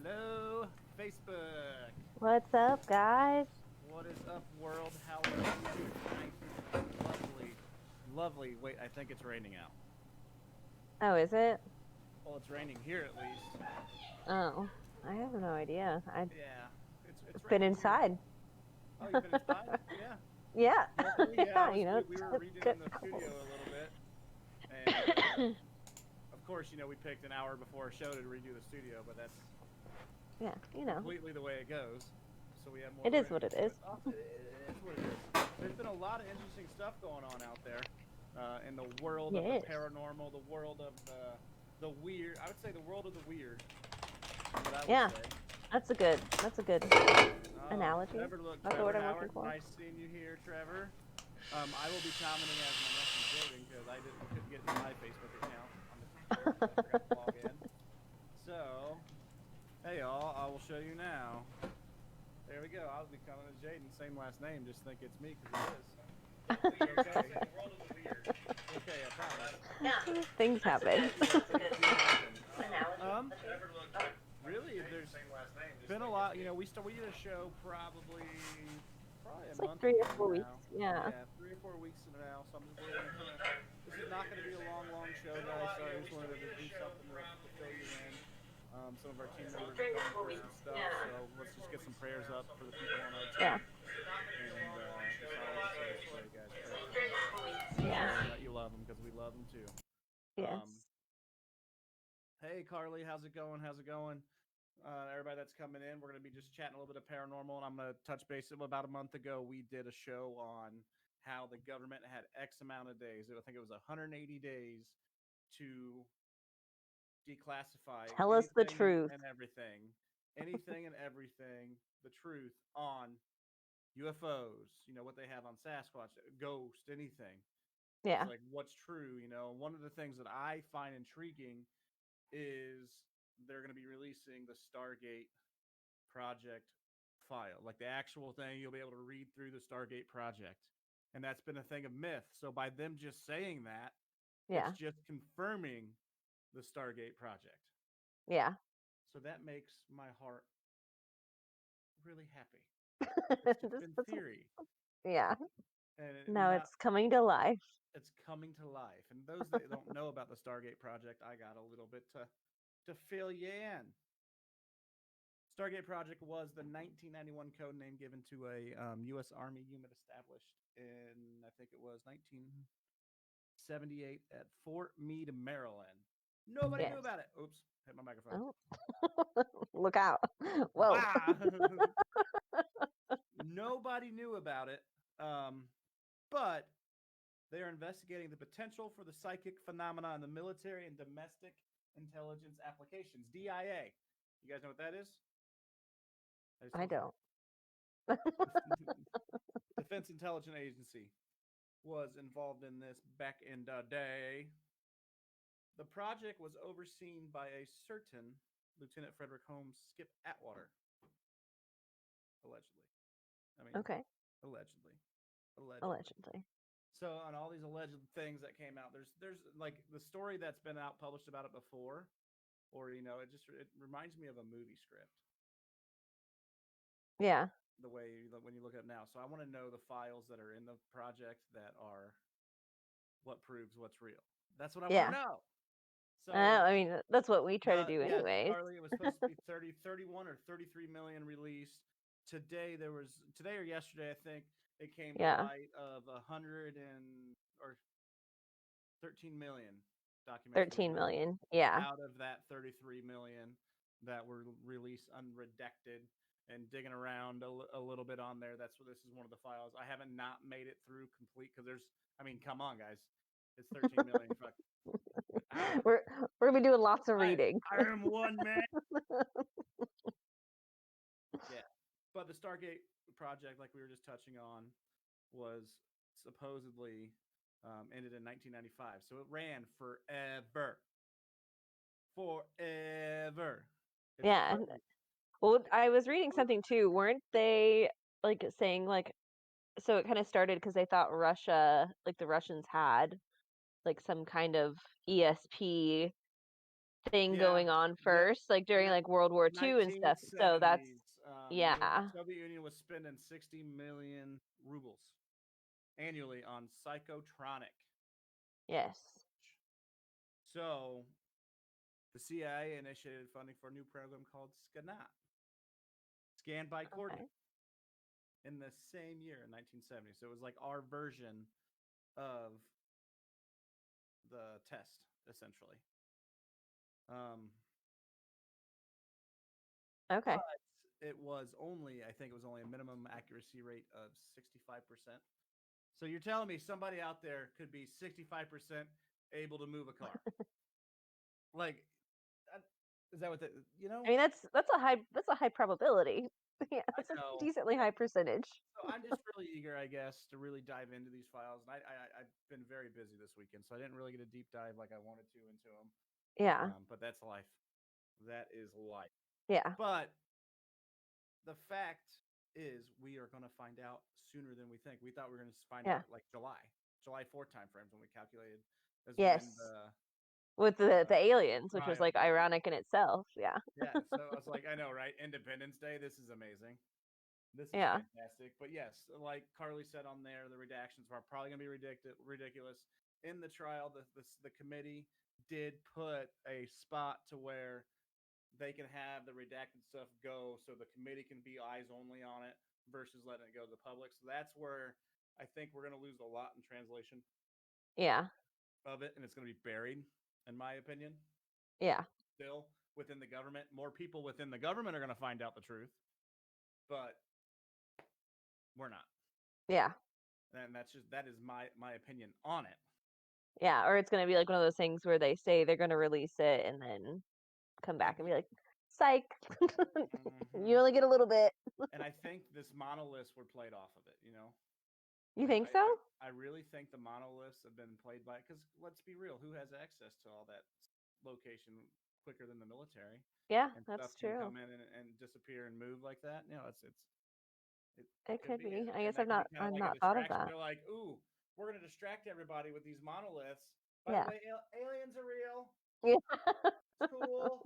Hello, Facebook. What's up, guys? What is up, world? How are you? Nice, lovely, lovely. Wait, I think it's raining out. Oh, is it? Well, it's raining here at least. Oh, I have no idea. I've Yeah, it's been raining here. inside. Oh, you've been inside? Yeah. Yeah. Luckily, yeah. You know, we were it's redoing good. the studio a little bit, and of course, we picked an hour before our show to redo the studio, but that's Yeah, completely the way it goes. So we have more. It is what it is. It is what it is. There's been a lot of interesting stuff going on out there in the world of the paranormal, the world of the weird. I would say the world of the weird. Yeah, that's a good analogy. Trevor, look, That's the word I'm Howard, looking for. nice seeing you here, Trevor. I will be commenting as my next building because I couldn't get into my Facebook account on the computer. I forgot to log in. So, hey y'all, I will show you now. There we go. I'll be coming as Jaden, same last name. Just think it's me because it is. Okay. The world is weird. Okay, I promise. Yeah. Things happen. Really, there's been a lot. We did a show probably It's a like month 3 or ago 4 weeks. now. Yeah. Yeah, 3 or 4 weeks now. So this is not going to be a long show, guys. Sorry, I just wanted to do something to fill you in. Some of our team members are going through some stuff, so let's just get some prayers up for the people on our team. Yeah. And that's all I'll say today, guys. Yeah. That you love them because we love them too. Yes. Hey, Carly, how's it going? Everybody that's coming in, we're going to be just chatting a little bit of paranormal, and I'm going to touch base. About a month ago, we did a show on how the government had X amount of days. I think it was 180 days to declassify. Tell us the truth. And everything. Anything and everything, the truth on UFOs, what they have on Sasquatch, ghost, anything. Yeah. It's like, what's true, One of the things that I find intriguing is they're going to be releasing the Stargate project file, like the actual thing. You'll be able to read through the Stargate project. And that's been a thing of myth. So by them just saying that, it's just confirming the Stargate project. Yeah. So that makes my heart really happy. It's just in theory. Yeah. And now it's coming to life. It's coming to life. And those that don't know about the Stargate project, I got a little bit to fill you in. Stargate Project was the 1991 code name given to a U.S. Army unit established in, I think it was 1978 at Fort Meade, Maryland. Nobody knew about it. Oops, hit my microphone. Oh. Look out. Whoa. Nobody knew about it. But They are investigating the potential for the psychic phenomena in the military and domestic intelligence applications. DIA. You guys know what that is? just I told you. don't. Defense Intelligence Agency was involved in this back in the day. The project was overseen by a certain Lieutenant Frederick Holmes Skip Atwater, allegedly. I mean, Okay. allegedly. Allegedly. So on all these alleged things that came out, there's like the story that's been out published about it before, or it reminds me of a movie script. Yeah. The way when you look at it now. So I want to know the files that are in the project that are what proves what's real. That's what I want Yeah. to know. So I mean, that's what we try to do yes, anyways. Carly, it was supposed to be 31 or 33 million released. Today or yesterday, I think it came to Yeah. light of 100 or 13 million documents 13 released million. Yeah. out of that 33 million that were released unredacted. And digging around a little bit on there, this is one of the files. I haven't not made it through complete because come on, guys, it's 13 million. we're gonna be doing lots of I reading. am one man. Yeah, but the Stargate project, like we were just touching on, was supposedly ended in 1995. So it ran forever. It's Yeah. crazy. Well, I was reading something too. Weren't they like saying like so it kind of started because they thought Russia, like the Russians had like some kind of ESP thing Yeah. going on Yep. first, like during Yep. like World War II and stuff. So that's 1970s. The yeah. Soviet Union was spending 60 million rubles annually on psychotronic. Yes. So the CIA initiated funding for a new program called SCANAT, Scan by Coordinate, Okay. in the same year in 1970. So it was like our version of the test, essentially. Okay. But it was only, I think it was only a minimum accuracy rate of 65%. So you're telling me somebody out there could be 65% able to move a car? Like, is that what I mean that's a high probability. Yeah, I that's a know. decently high percentage. So I'm just really eager, I guess, to really dive into these files. And I've been very busy this weekend, so I didn't really get a deep dive like I wanted to into them. Yeah. But that's life. That is life. Yeah. But the fact is, we are going to find out sooner than we think. We thought we were going to find Yeah. out like July 4th timeframes when we calculated is Yes. when With the aliens, which was trial. like ironic in itself. Yeah. Yeah, so I was like, I know, right? Independence Day. This is amazing. This is Yeah. fantastic. But yes, like Carly said on there, the redactions are probably going to be ridiculous. In the trial, the committee did put a spot to where they can have the redacted stuff go so the committee can be eyes only on it versus letting it go to the public. So that's where I think we're going to lose a lot in translation Yeah. of it, and it's going to be buried, in my opinion. Yeah. Still within the government, more people within the government are going to find out the truth, but we're not. Yeah. And that is my opinion on it. Yeah. Or it's gonna be like one of those things where they say they're gonna release it and then come back and be like, psych. You only get a little bit. And I think this monoliths were played off of it, You Like think so? I really think the monoliths have been played by, because let's be real, who has access to all that location quicker than the military? Yeah, And stuff that's can true. come in and disappear and move like that. It It could could be, be. I and guess that could be kind of I've like a not thought of distraction. that. They're like, ooh, we're gonna distract everybody with these monoliths. By the Yeah. way, aliens are real. Yeah. It's cool.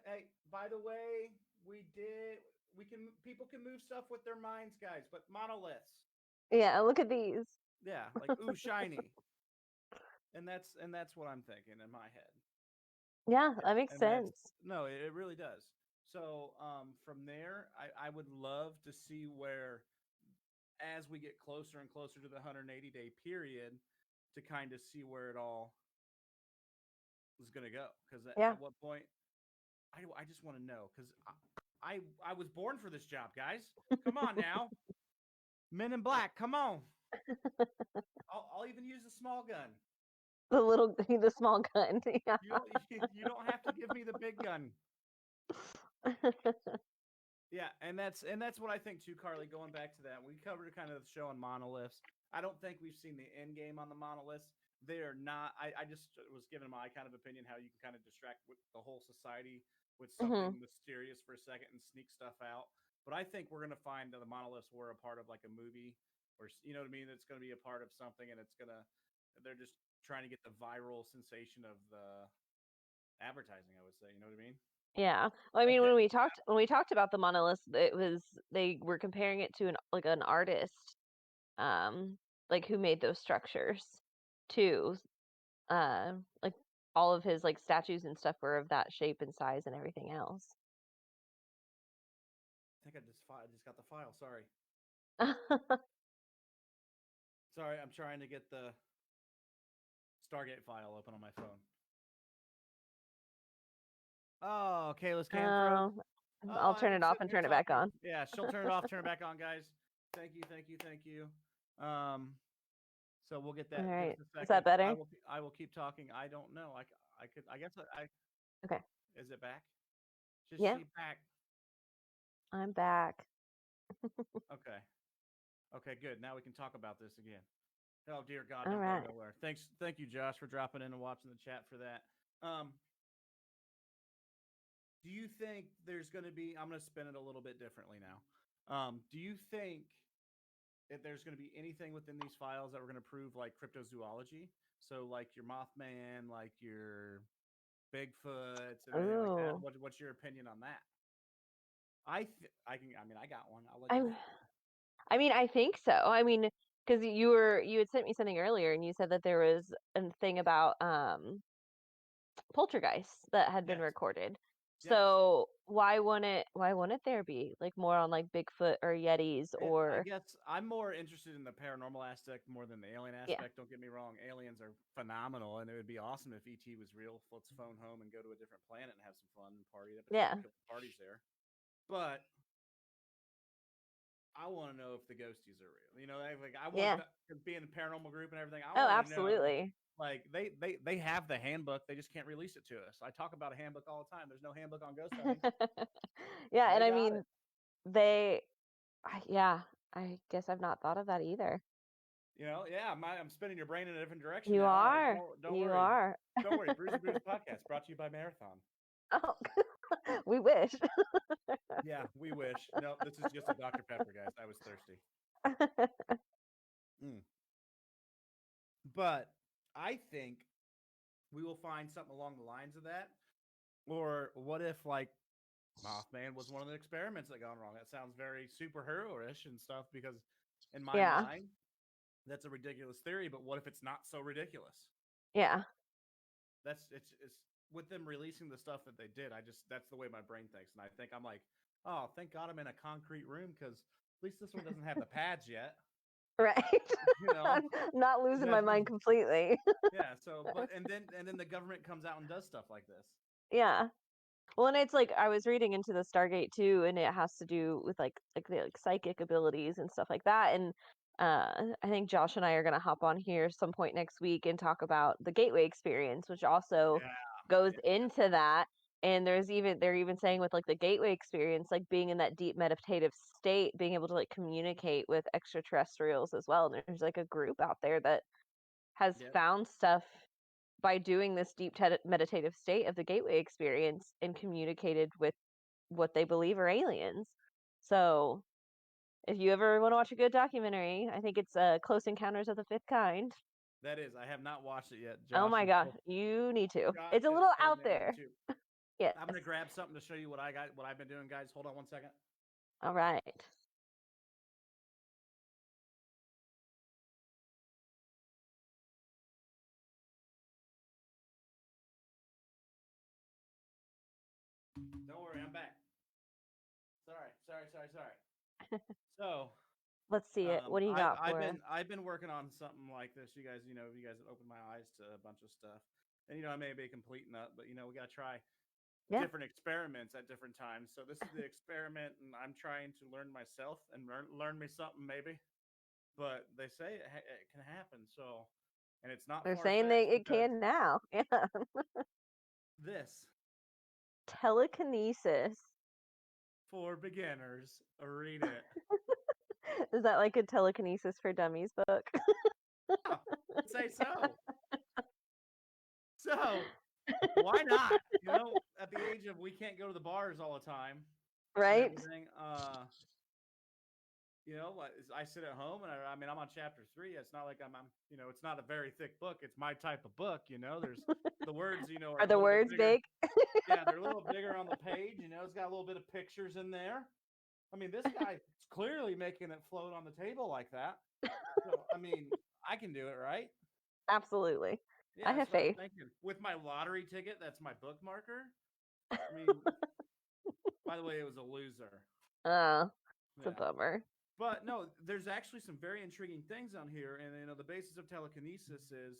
Hey, by the way, people can move stuff with their minds, guys, but monoliths. Yeah, look at these. Yeah, like ooh, shiny. And that's what I'm thinking in my head. Yeah, that makes And that's sense. no, it really does. So from there, I would love to see where, as we get closer and closer to the 180-day period, to kind of see where it all is going to go. Because Yeah. at what point, I just want to know. Because I was born for this job, guys. Come on now, Men in Black. Come on. I'll even use a small gun. The small gun. Yeah. You don't have to give me the big gun. Yeah, and that's what I think too, Carly. Going back to that, we covered kind of the show on monoliths. I don't think we've seen the end game on the monoliths. They are not. I just was giving my kind of opinion how you can kind of distract with the whole society with Hmm. something mysterious for a second and sneak stuff out. But I think we're gonna find that the monoliths were a part of like a movie, or you know what I mean. It's gonna be a part of something, and they're just trying to get the viral sensation of the advertising. I would say, you know what I mean? Yeah. Well, I Like mean, that. when we talked about the monoliths, it was they were comparing it to an artist, um, like who made those structures too. Like all of his like statues and stuff were of that shape and size and everything else. I think I just got the file. Sorry, I'm trying to get the Stargate file open on my phone. Oh, Kayla's cam froze. Um, Oh, I'll I've turn been it off sitting and here turn it back talking. on. Yeah, she'll turn it off, turn it back on, guys. Thank you, thank you, thank you. Um, so we'll get All that. Give us right. a Is that second. better? I will keep talking. I don't know. I could. I guess I. Okay. Is it back? Just Yeah, she back. I'm back. Okay. Okay. Good. Now we can talk about this again. Oh dear God, All don't go right. nowhere. Thanks. Thank you, Josh, for dropping in and watching the chat for that. Um, do you think there's going to be? I'm going to spin it a little bit differently now. Do you think if there's going to be anything within these files that we're going to prove like cryptozoology? So like your Mothman, like your Bigfoots, and anything like that. Oh, What's your opinion on that? I can. I mean, I got one. I'll let you. I'm. I mean, I think so. I mean, because you had sent me something earlier, and you said that there was a thing about poltergeists that had been Yes. recorded. Yes. So why wouldn't there be like more on like Bigfoot or Yetis I or guess I'm more interested in the paranormal aspect more than the alien yeah, aspect. Don't get me wrong, aliens are phenomenal, and it would be awesome if ET was real. Let's phone home and go to a different planet and have some fun and party. That'd be some yeah, cool parties there. But I want to know if the ghosties are real. You know, like I want yeah. the being a paranormal group and everything. I Oh, want to know, absolutely. like they have the handbook. They just can't release it to us. I talk about a handbook all the time. There's no handbook on ghost hunting. Yeah, and They I got it. mean yeah, I guess I've not thought of that either. You know, yeah. I'm spinning your brain in a different direction You now, aren't I? are. Don't You worry. are. Don't worry. Bruiser Brews podcast brought to you by Marathon. Oh, we wish. Yeah, we wish. No, this is just a Dr. Pepper, guys. I was thirsty. Mm. But I think we will find something along the lines of that. Or what if like Mothman was one of the experiments that gone wrong? That sounds very superhero-ish and stuff because in my Yeah, mind, that's a ridiculous theory. But what if it's not so ridiculous? yeah. It's with them releasing the stuff that they did. That's the way my brain thinks, and I think I'm like, oh, thank God I'm in a concrete room because at least this one doesn't have the pads yet. Right. You know, I'm not losing my that's mind completely. yeah. So, but and then the government comes out and does stuff like this. Yeah. Well, and it's like I was reading into the Stargate too, and it has to do with like the like psychic abilities and stuff like that. And I think Josh and I are gonna hop on here some point next week and talk about the Gateway experience, which also Yeah, goes yeah, into that. And they're even saying with like the Gateway experience, like being in that deep meditative state, being able to like communicate with extraterrestrials as well. And there's like a group out there that has yeah. found stuff by doing this deep meditative state of the gateway experience and communicated with what they believe are aliens. So, if you ever want to watch a good documentary, I think it's Close Encounters of the Fifth Kind. That is. I have not watched it yet. Oh Josh my is gosh, you need to. Josh It's a has little told out me I need there. to. Yes. I'm gonna grab something to show you what I got, what I've been doing, guys. Hold on one second. All right. Don't worry, I'm back. Sorry. So, Let's see it. What do you got for us? I've been working on something like this. You guys have opened my eyes to a bunch of stuff, and I may be a complete nut, but we gotta try Yeah. different experiments at different times. So this is the experiment, and I'm trying to learn myself and learn me something maybe. but they say it can happen. So, and it's not They're far saying fetched it because can now. Yeah. this Telekinesis. for beginners. Read it. Is that like a telekinesis for dummies book? Yeah, I'd say so. So why not? You know, at the age of we can't go to the bars all the time and Right? everything. You know, I sit at home and I mean, I'm on chapter 3. It's not like I'm, you know, it's not a very thick book. It's my type of book. You know, there's the words, you know, are Are a the little bit words bigger. big? Yeah, they're a little bigger on the page. You know, it's got a little bit of pictures in there. I mean, this guy's clearly making it float on the table like that. So, I mean, I can do it, right? Absolutely. Yeah, I that's have what I'm faith. thinking. With my lottery ticket, that's my bookmarker. I mean, by the way, it was a loser. Oh, it's a Yeah. bummer. But no, there's actually some very intriguing things on here. And, you know, the basis of telekinesis is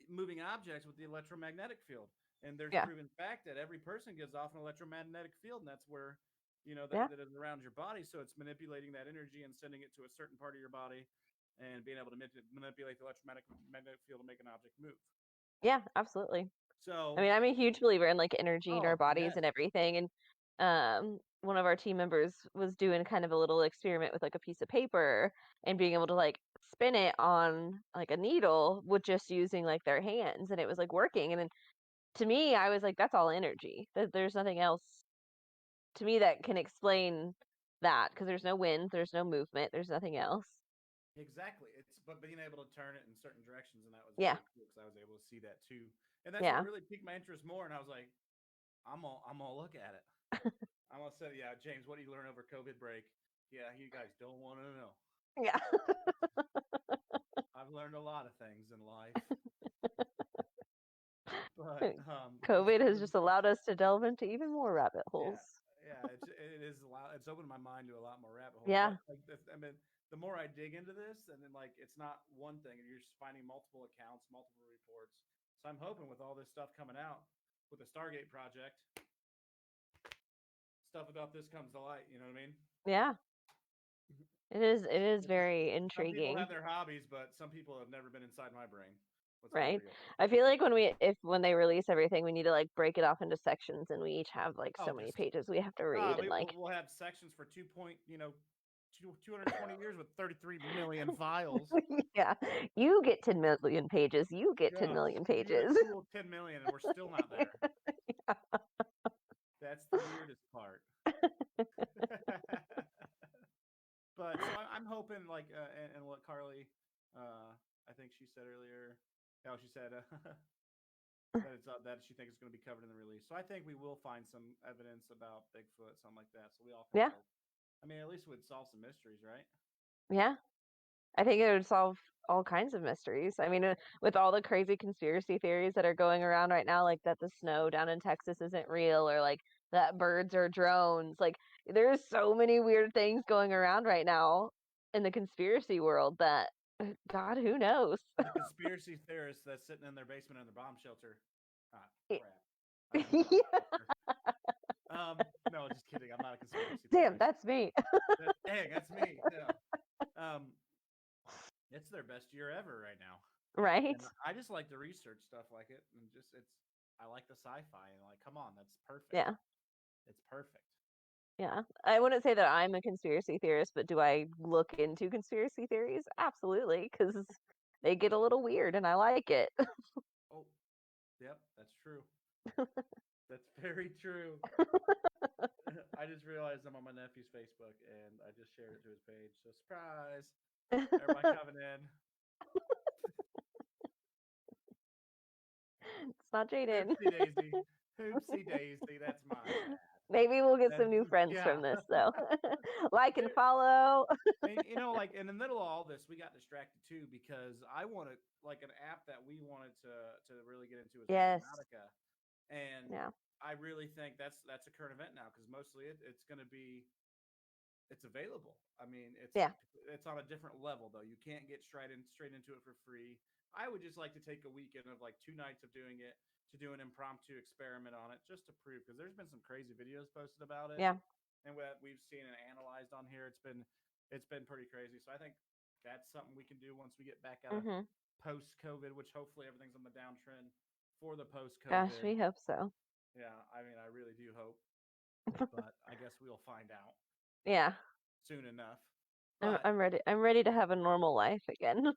moving objects with the electromagnetic field. And there's Yeah. proven fact that every person gives off an electromagnetic field, and that's where, you know, Yeah. that is around your body. So it's manipulating that energy and sending it to a certain part of your body and being able to manipulate the electromagnetic field to make an object move. Yeah, absolutely. I So, mean, I'm a huge believer in like energy in our oh, bodies yes, and everything. And one of our team members was doing kind of a little experiment with like a piece of paper and being able to like spin it on like a needle with just using like their hands, and it was like working. And then to me, I was like, that's all energy. There's nothing else to me that can explain that, because there's no wind, there's no movement, there's nothing else. exactly. It's but being able to turn it in certain directions, and that was Yeah. really cool because I was able to see that too. And that's what Yeah. really piqued my interest more. And I was like, I'm gonna look at it. I'm gonna say, yeah, James, what did you learn over COVID break? Yeah, you guys don't want to know. Yeah. I've learned a lot of things in life, but it's COVID has opened. just allowed us to delve into even more rabbit Yeah, holes. yeah, it is a lot. It's opened my mind to a lot more rabbit holes. Yeah. But like, I mean, the more I dig into this, and then like, it's not one thing, and you're just finding multiple accounts, multiple reports. So I'm hoping with all this stuff coming out with the Stargate project, stuff about this comes to light. You know what I mean? Yeah. It is It's just, very some people intriguing, have their hobbies, but some people have never been inside my brain. Let's be right? real. I feel like when they release everything, we need to like break it off into sections, and we each have like Oh, so many just pages we have to read, and like we'll have sections for 220 years with 33 million files. yeah, you get 10 million pages, you get 10 Yeah, million you get pages. cool 10 million, and we're still not there. That's the weirdest part. But so I'm hoping, like, and what Carly, I think she said earlier, how she said that that she thinks it's going to be covered in the release. So I think we will find some evidence about Bigfoot, something like that. So we all can Yeah. solve. I mean, at least we'd solve some mysteries, right? Yeah. I think it would solve all kinds of mysteries. I mean, with all the crazy conspiracy theories that are going around right now, like that the snow down in Texas isn't real, or like that birds are drones. Like, there's so many weird things going around right now in the conspiracy world that, God, who knows? The conspiracy theorists that's sitting in their basement in their bomb shelter. Ah, crap. I meant bomb Yeah. shelter. No, just kidding. I'm not a conspiracy Damn, theorist. that's me. Dang, that's me. Yeah. It's their best year ever right now. Right? And I just like to research stuff like it, and just I like the sci-fi, and like, come on, that's perfect. Yeah. It's perfect. Yeah. I wouldn't say that I'm a conspiracy theorist, but do I look into conspiracy theories? Absolutely, because they get a little weird and I like it. Oh, yep, that's true. That's very true. I just realized I'm on my nephew's Facebook, and I just shared it to his page. So surprise, everybody coming in. It's not Jaden. Oopsie daisy. Oopsie daisy. That's my bad. Maybe we'll get That's some new friends yeah. from this, though. Like and There, follow. and, you know, like in the middle of all this, we got distracted too because I wanted like an app that we wanted to really get into is Yes. Randonautica, and Yeah. I really think that's a current event now because mostly it's going to be it's available. I mean, Yeah. it's on a different level though. You can't get straight into it for free. I would just like to take a weekend of like 2 nights of doing it to do an impromptu experiment on it just to prove because there's been some crazy videos posted about it Yeah. and what we've seen and analyzed on here. It's been it's been pretty crazy. So I think that's something we can do once we get back out of Mhm. post-COVID, which hopefully everything's on the downtrend for the Gosh, post-COVID. we hope so. Yeah, I mean, I really do hope, but I guess we'll find out Yeah. soon enough. I'm But I'm ready. I'm ready to have a normal life again.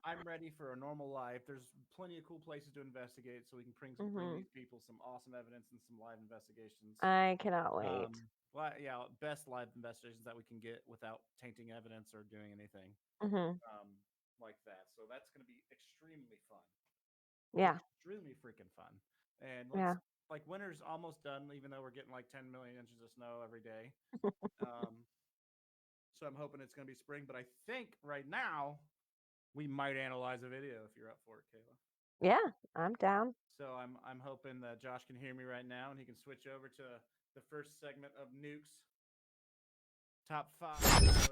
I'm ready for a normal life. There's plenty of cool places to investigate, so we can bring Mhm. these people some awesome evidence and some live investigations. I cannot wait. Yeah, best live investigations that we can get without tainting evidence or doing anything Mhm. like that. So that's going to be extremely fun. Yeah. Extremely freaking fun. And Yeah. like winter's almost done, even though we're getting like 10 million inches of snow every day. So I'm hoping it's going to be spring. But I think right now we might analyze a video if you're up for it, Kayla. Yeah, I'm down. So I'm hoping that Josh can hear me right now and he can switch over to the first segment of Nuke's top 5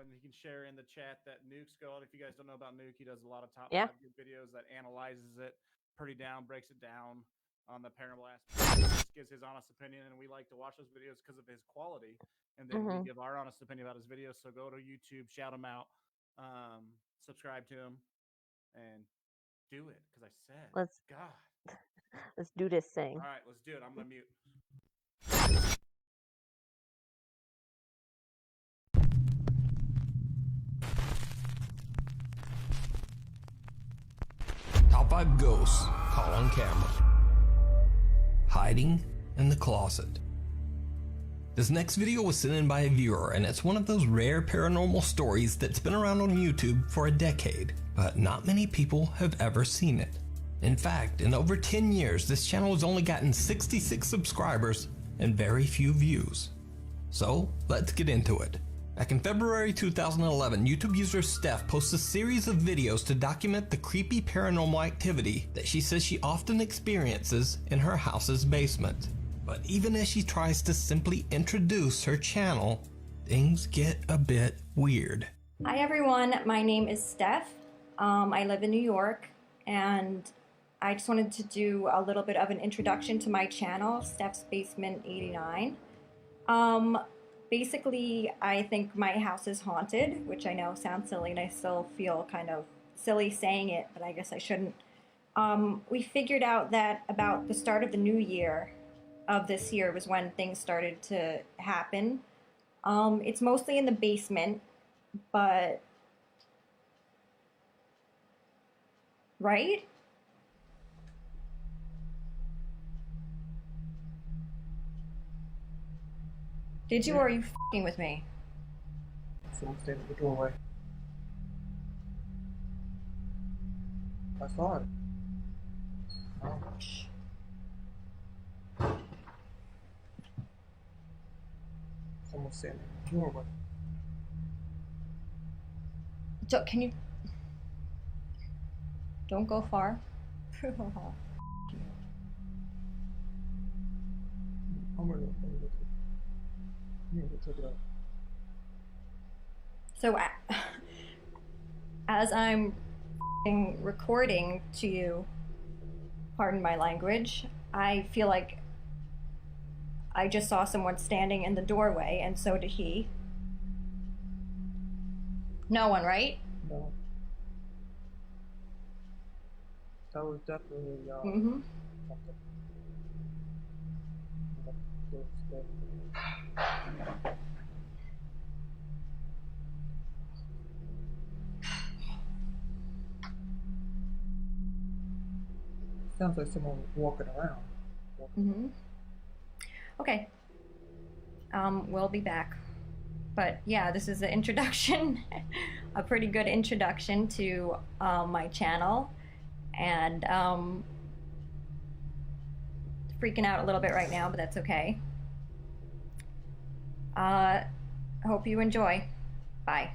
and he can share in the chat that Nuke's going. If you guys don't know about Nuke, he does a lot of top Yeah. 5 good videos that analyzes it pretty down, breaks it down on the paranormal aspect, just gives his honest opinion, and we like to watch those videos because of his quality, and then we Mhm. give our honest opinion about his videos. So go to YouTube, shout him out, subscribe to him, and do it because I said, Let's God. let's do this thing. All right, let's do it. I'm gonna mute. Top 5 ghosts caught on camera. Hiding in the closet. This next video was sent in by a viewer, and it's one of those rare paranormal stories that's been around on YouTube for a decade, but not many people have ever seen it. In fact, in over 10 years, this channel has only gotten 66 subscribers and very few views. So, let's get into it. Back in February 2011, YouTube user Steph posts a series of videos to document the creepy paranormal activity that she says she often experiences in her house's basement. But even as she tries to simply introduce her channel, things get a bit weird. Hi everyone, my name is Steph. I live in New York, and I just wanted to do a little bit of an introduction to my channel, Steph's Basement 89. Basically, I think my house is haunted, which I know sounds silly, and I still feel kind of silly saying it, but I guess I shouldn't. We figured out that about the start of the new year of this year was when things started to happen. It's mostly in the basement, but right? Did you, or are you f***ing with me? Someone standing at the doorway. I saw it. Oh. Someone standing at the doorway. Can you... Don't go far. I'm gonna look at it. I'm gonna check it out. So, as I'm recording to you, pardon my language, I feel like I just saw someone standing in the doorway, and so did he. No one, right? No. That was definitely Mm-hmm. something. Sounds like someone walking around. Mm-hmm. Okay. We'll be back. But yeah, this is an introduction, a pretty good introduction to my channel, and freaking out a little bit right now, but that's okay. Hope you enjoy. Bye.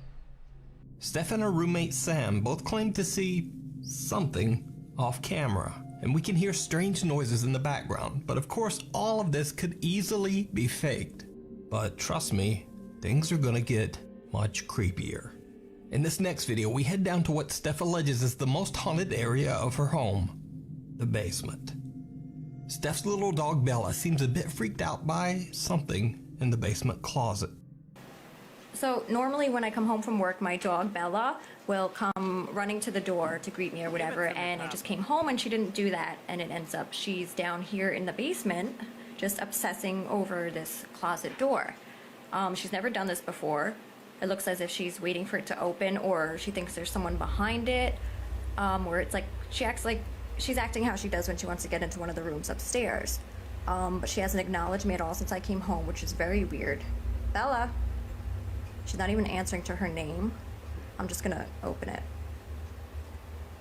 Steph and her roommate Sam both claim to see something off camera, and we can hear strange noises in the background, but of course all of this could easily be faked. But trust me, things are gonna get much creepier. In this next video, we head down to what Steph alleges is the most haunted area of her home, the basement. Steph's little dog Bella seems a bit freaked out by something in the basement closet. So normally when I come home from work, my dog Bella will come running to the door to greet me or whatever, and I just came home and she didn't do that, and it ends up she's down here in the basement just obsessing over this closet door. She's never done this before. It looks as if she's waiting for it to open, or she thinks there's someone behind it, where it's like she acts like she's acting how she does when she wants to get into one of the rooms upstairs. But she hasn't acknowledged me at all since I came home, which is very weird. Bella. She's not even answering to her name. I'm just gonna open it.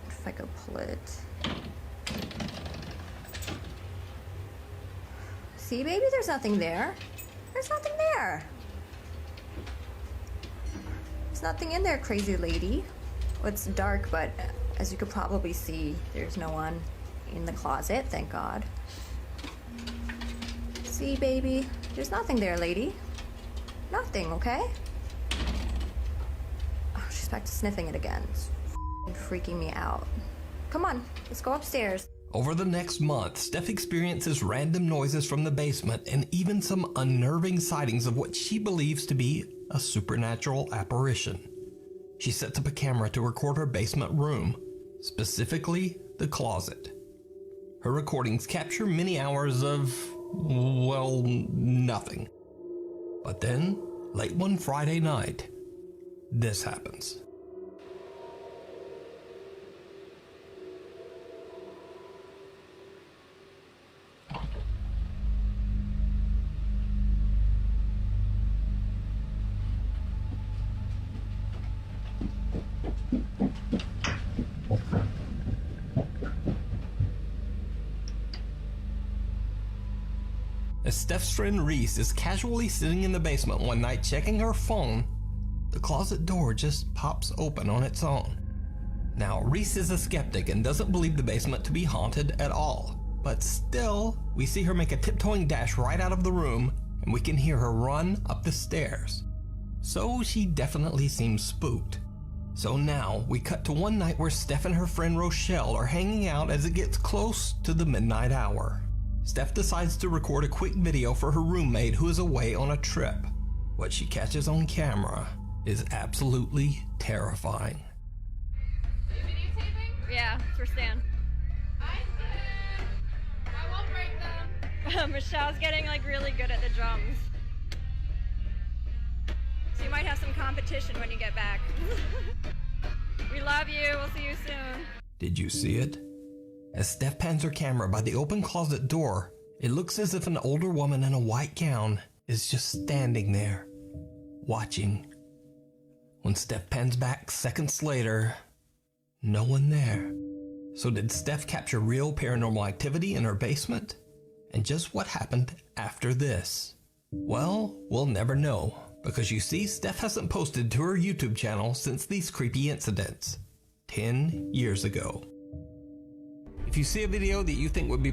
If I go pull it. See, baby, there's nothing there. There's nothing there. There's nothing in there, crazy lady. Well, it's dark, but as you could probably see, there's no one in the closet, thank God. See, baby, there's nothing there, lady. Nothing, okay? Oh, she's back to sniffing it again. It's freaking me out. Come on, let's go upstairs. Over the next month, Steph experiences random noises from the basement and even some unnerving sightings of what she believes to be a supernatural apparition. She sets up a camera to record her basement room, specifically the closet. Her recordings capture many hours of, well, nothing. But then, late one Friday night, this happens. As Steph's friend Reese is casually sitting in the basement one night checking her phone, the closet door just pops open on its own. Now, Reese is a skeptic and doesn't believe the basement to be haunted at all, but still, we see her make a tiptoeing dash right out of the room, and we can hear her run up the stairs. So she definitely seems spooked. So now, we cut to one night where Steph and her friend Rochelle are hanging out as it gets close to the midnight hour. Steph decides to record a quick video for her roommate who is away on a trip. What she catches on camera is absolutely terrifying. Are you videotaping? Yeah, it's for Stan. I did. I won't break them. Michelle's getting like really good at the drums. So you might have some competition when you get back. We love you. We'll see you soon. Did you see it? As Steph pans her camera by the open closet door, it looks as if an older woman in a white gown is just standing there, watching. When Steph pans back seconds later, no one there. So did Steph capture real paranormal activity in her basement? And just what happened after this? Well, we'll never know, because you see, Steph hasn't posted to her YouTube channel since these creepy incidents 10 years ago. If you see a video that you think would be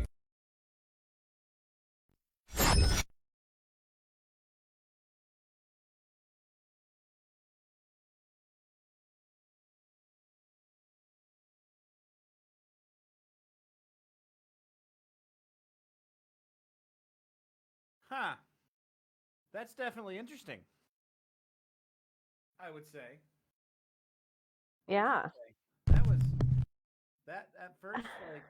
Huh. That's definitely interesting. I would say. What would you Yeah. say? That was that at first like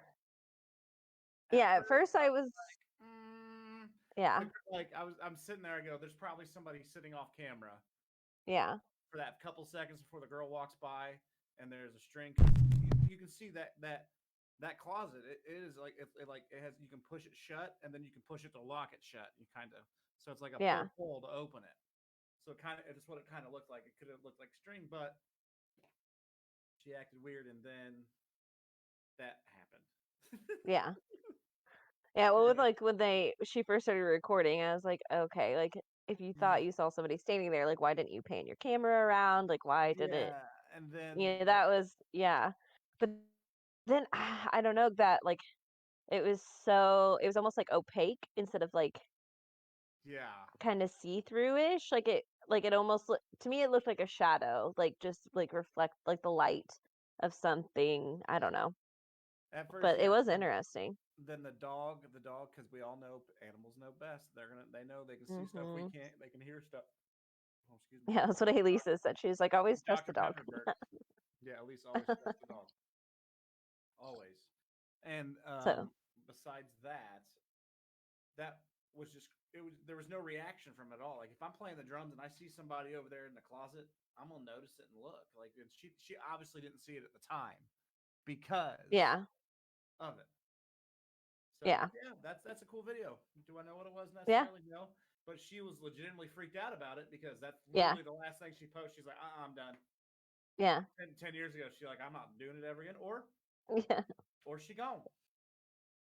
Yeah, at first I was, mm, yeah, like I'm sitting there, I go, there's probably somebody sitting off camera yeah, for that couple seconds before the girl walks by and there's a string. You can see that closet. It is like it has, you can push it shut and then you can push it to lock it shut. You kind of, so it's like a yeah. pull to open it. So it's what it kind of looked like. It could have looked like string, but she acted weird and then that happened. Yeah. Yeah, well, with like when she first started recording, I was like, okay, like if you thought you saw somebody standing there, like why didn't you pan your camera around? Like why did it? Yeah, and then Yeah, that was yeah. But then I don't know that like it was almost like opaque instead of like yeah, kind of see-through-ish. Like it almost to me it looked like a shadow, like just like reflect like the light of something. I don't know, at first, but it yeah. was interesting. Then the dog, because we all know animals know best. They know they can see stuff we Hmm. can't. They can hear stuff Oh, excuse me. Yeah, that's what Elisa said. She's like, always trust the Dr. dog. Pepper burps. Yeah, at least always trust the dog. Always. And So besides that, that was just there was no reaction from it at all. Like if I'm playing the drums and I see somebody over there in the closet, I'm gonna notice it and look. Like she obviously didn't see it at the time because yeah, of it. So yeah, that's a cool video. Do I know what it was yeah, necessarily? No. But she was legitimately freaked out about it because that's yeah, literally the last thing she posted. She's like, I'm done. yeah, 10 years ago, she's like, I'm not doing it ever again. yeah, Or she gone.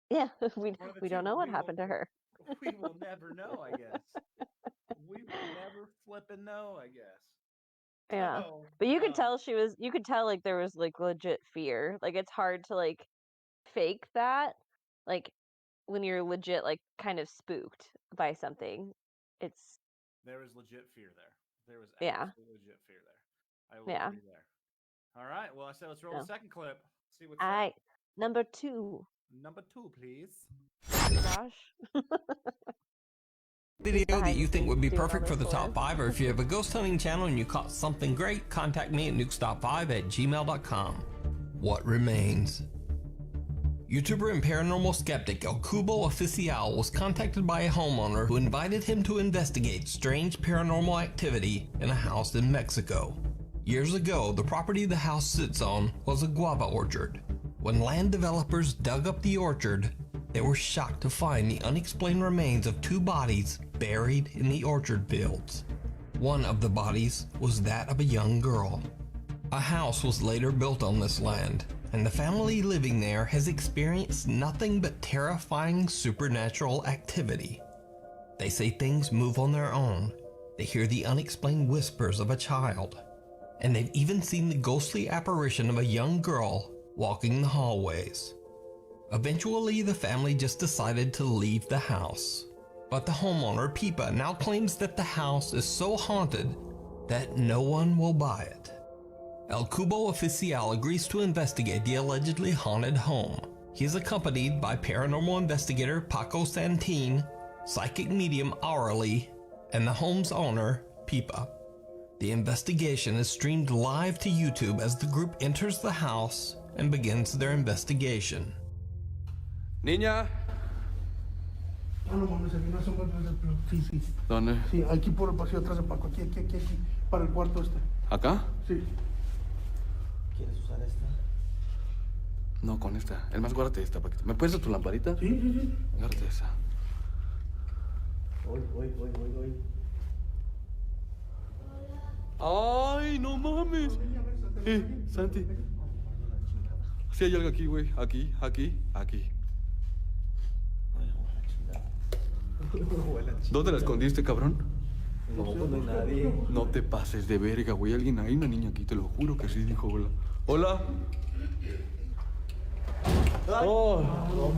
yeah. We One of the we two. don't know what happened to her. We will never know, I guess. We will never flipping know, I guess. Yeah. So, But you could tell you could tell like there was like legit fear. Like it's hard to like fake that. Like when you're legit like kind of spooked by something. It's there was legit fear there. There was yeah. absolutely legit fear there. I will Yeah. agree there. All right. Well, I said let's roll Yeah. the second clip. See what's All up. right. Number 2. Number 2, please. Josh. Video that behind you the think would be scenes doing all perfect for this the for top us. 5, or if you have a ghost hunting channel and you caught something great, contact me at nukestop5@gmail.com. What remains? YouTuber and paranormal skeptic El Cubo Oficial was contacted by a homeowner who invited him to investigate strange paranormal activity in a house in Mexico. Years ago, the property the house sits on was a guava orchard. When land developers dug up the orchard, they were shocked to find the unexplained remains of 2 bodies buried in the orchard fields. One of the bodies was that of a young girl. A house was later built on this land, and the family living there has experienced nothing but terrifying supernatural activity. They say things move on their own. They hear the unexplained whispers of a child, and they've even seen the ghostly apparition of a young girl walking the hallways. Eventually, the family just decided to leave the house. But the homeowner, Pipa, now claims that the house is so haunted that no one will buy it. El Cubo Oficial agrees to investigate the allegedly haunted home. He is accompanied by paranormal investigator Paco Santin, psychic medium Aureli, and the home's owner, Pipa. The investigation is streamed live to YouTube as the group enters the house and begins their investigation. Niña. Ah, no mames, aquí no son pero sí, sí. ¿Dónde? Sí, aquí por el pasillo atrás de Paco, aquí, para el cuarto este. ¿Acá? Sí. ¿Quieres usar esta? No, con esta. El más guárdate esta, Paquito. ¿Me puedes dar tu lamparita? Sí, sí, sí. Guárdate esa. Voy. ¡Ay, no mames! Santi. Sí, hay algo aquí, güey. Aquí. ¿Dónde la escondiste, cabrón? No, pues no hay nadie. No te pases de verga, güey. Alguien, hay una niña aquí, te lo juro que sí dijo hola. ¡Hola! ¡Oh!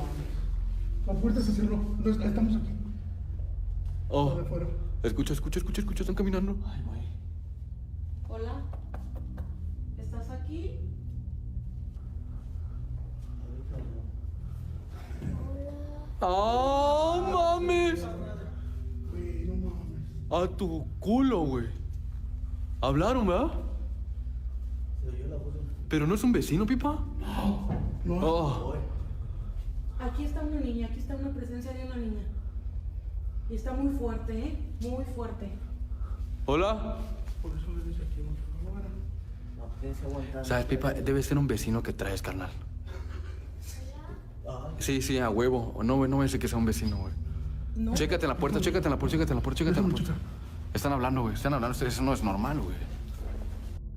La puerta se cerró. No, estamos aquí. ¡Oh! De afuera. Escucha, están caminando. Ay, güey. Hola, ¿estás aquí? ¡Ah, mames! Güey, no mames. A tu culo, güey. Hablaron, ¿verdad? Se oyó la voz de un... ¿Pero no es un vecino, Pipa? No. Oh. Aquí está una niña, aquí está una presencia de una niña. Y está muy fuerte, ¿eh? Muy fuerte. ¿Hola? Por eso le dice aquí, por favor. No, tienes que aguantar. ¿Sabes, Pipa? Debe ser un vecino que traes, carnal. Sí, a huevo. No, güey, no me dice que sea un vecino, güey. No. Chécate en la puerta. Están hablando, güey. Eso no es normal, güey.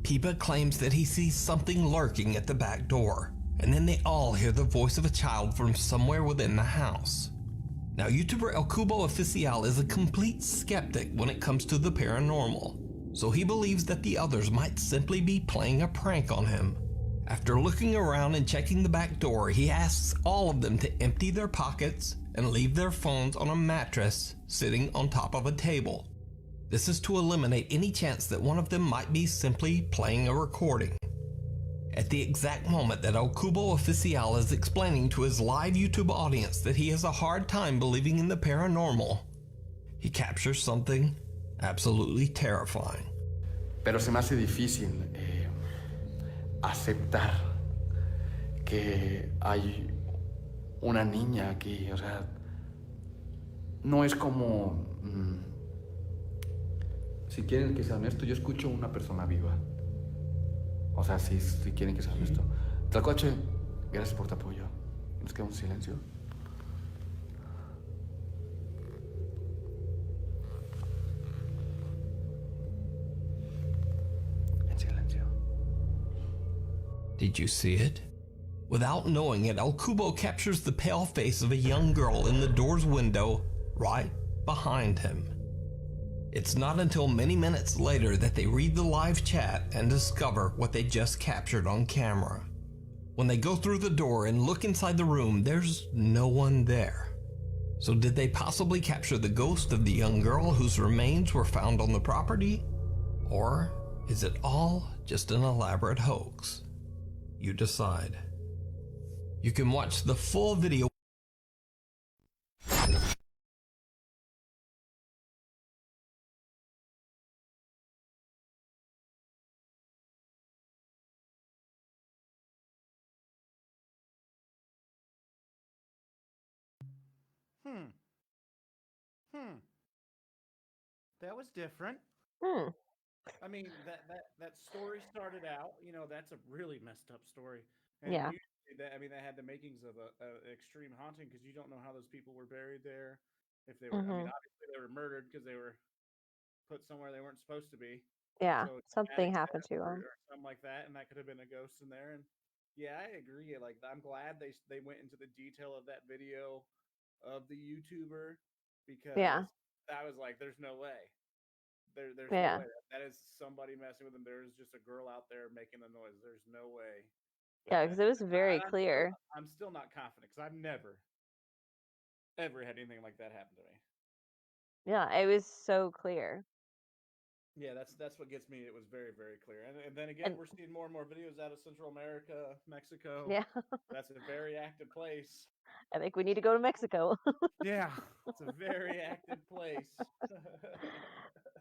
Pipa claims that he sees something lurking at the back door, and then they all hear the voice of a child from somewhere within the house. Now, YouTuber El Cubo Oficial is a complete skeptic when it comes to the paranormal, so he believes that the others might simply be playing a prank on him. After looking around and checking the back door, he asks all of them to empty their pockets and leave their phones on a mattress sitting on top of a table. This is to eliminate any chance that one of them might be simply playing a recording. At the exact moment that El Cubo Oficial is explaining to his live YouTube audience that he has a hard time believing in the paranormal, he captures something Absolutely terrifying. Pero se me hace difícil aceptar que hay una niña aquí. O sea, no es como... si quieren que sea honesto, yo escucho una persona viva. O sea, si quieren que sea honesto. Tlacuache, gracias por tu apoyo. Nos queda un silencio. En silencio. Did you see it? Without knowing it, El Cubo captures the pale face of a young girl in the door's window right behind him. It's not until many minutes later that they read the live chat and discover what they just captured on camera. When they go through the door and look inside the room, there's no one there. So did they possibly capture the ghost of the young girl whose remains were found on the property? Or is it all just an elaborate hoax? You decide. You can watch the full video. That was different. I mean, that story started out, you know, that's a really messed up story. And Yeah. usually that had the makings of a extreme haunting because you don't know how those people were buried there. If they were, I mean, obviously they were murdered because they were put somewhere they weren't supposed to be. Yeah. So it's Something attic happened theft to him. or something like that, and that could have been a ghost in there. And yeah, I agree. Like, I'm glad they went into the detail of that video of the YouTuber because I was like, there's no way. There's no way that is somebody messing with them. There's just a girl out there making the noise. There's no way. Yeah, because it was very clear. I'm still not confident because I've never, ever had anything like that happen to me. Yeah, it was so clear. Yeah, that's what gets me. It was very, very clear. And then again, we're seeing more and more videos out of Central America, Mexico. Yeah. That's a very active place. I think we need to go to Mexico. Yeah, it's a very active place.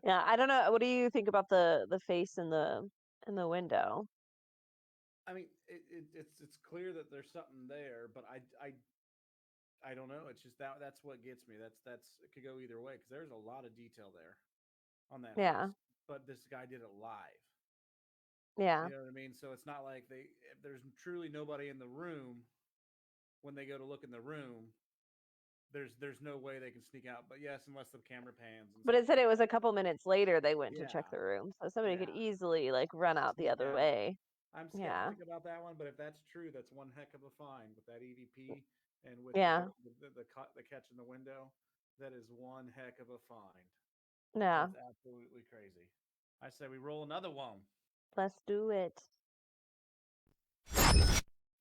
Yeah, I don't know. What do you think about the face in the window? I mean, it's clear that there's something there, but I don't know. It's just that's what gets me. That's it could go either way because there's a lot of detail there on that face. But this guy did it live. Yeah. You know what I mean? So it's not like there's truly nobody in the room when they go to look in the room. There's no way they can sneak out. But yes, unless the camera pans. But it said it was a couple minutes later they went to check the room, so somebody could easily like run out the other way. I'm skeptic about that one, but if that's true, that's one heck of a find with that EVP and with the catch in the window. That is one heck of a find. Yeah. That's absolutely crazy. I say we roll another one. Let's do it.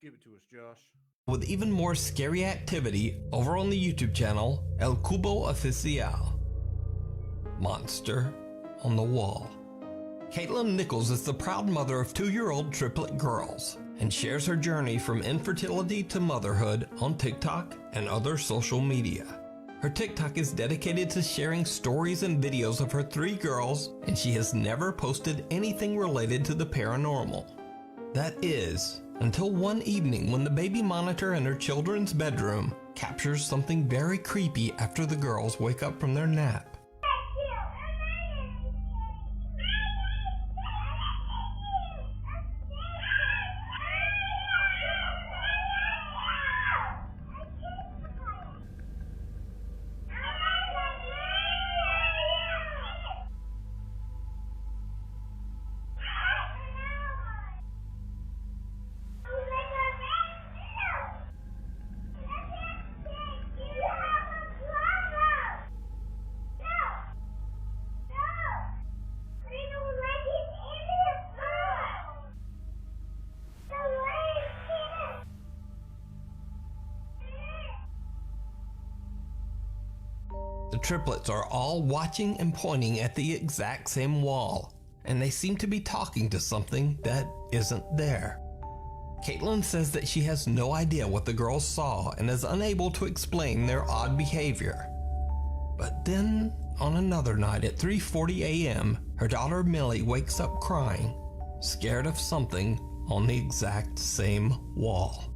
Give it to us, Josh. With even more scary activity over on the YouTube channel El Cubo Oficial. Monster on the Wall. Kayla Nichols is the proud mother of 2-year-old triplet girls and shares her journey from infertility to motherhood on TikTok and other social media. Her TikTok is dedicated to sharing stories and videos of her 3 girls, and she has never posted anything related to the paranormal. That is, until one evening when the baby monitor in her children's bedroom captures something very creepy after the girls wake up from their nap. The triplets are all watching and pointing at the exact same wall, and they seem to be talking to something that isn't there. Caitlin says that she has no idea what the girls saw and is unable to explain their odd behavior. But then on another night at 3:40 a.m., her daughter Millie wakes up crying, scared of something on the exact same wall.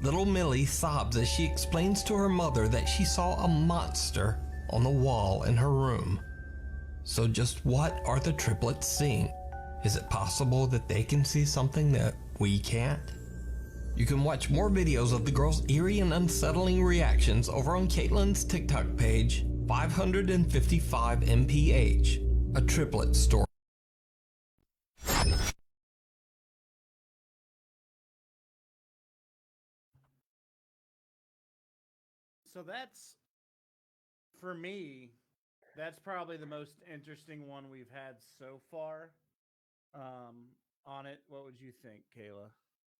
Little Millie sobs as she explains to her mother that she saw a monster on the wall in her room. So just what are the triplets seeing? Is it possible that they can see something that we can't? You can watch more videos of the girls' eerie and unsettling reactions over on Caitlin's TikTok page, 555 MPH, a triplet story. So that's, for me, that's probably the most interesting one we've had so far. On it, what would you think, Kayla?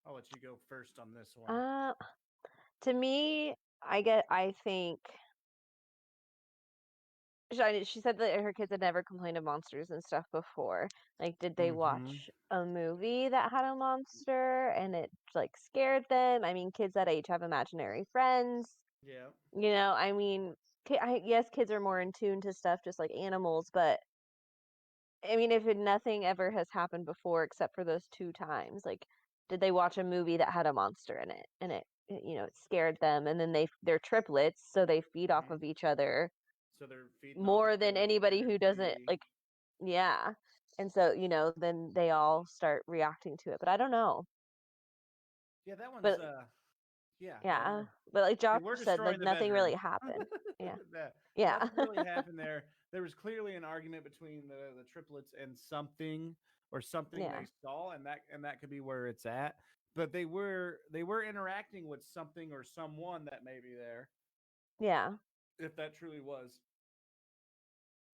I'll let you go first on this one. To me, I think she said that her kids had never complained of monsters and stuff before. Like, did they watch a movie that had a monster and it like scared them? I mean, kids that age have imaginary friends. Yeah. You know, I mean, yes, kids are more in tune to stuff just like animals, but I mean, if nothing ever has happened before except for those 2 times, like, did they watch a movie that had a monster in it and it scared them, and then they're triplets, so they feed off of each other So they're feeding off more each than other's anybody who doesn't creativity. like, yeah. And so, then they all start reacting to it. But I don't know. Yeah, that one's But yeah. yeah, but like Josh We're said, like destroying the nothing bedroom. really happened. Yeah. Yeah. Yeah. Nothing really happened there. There was clearly an argument between the triplets and something Yeah. they saw, and that could be where it's at. But they were interacting with something or someone that may be there. Yeah. If that truly was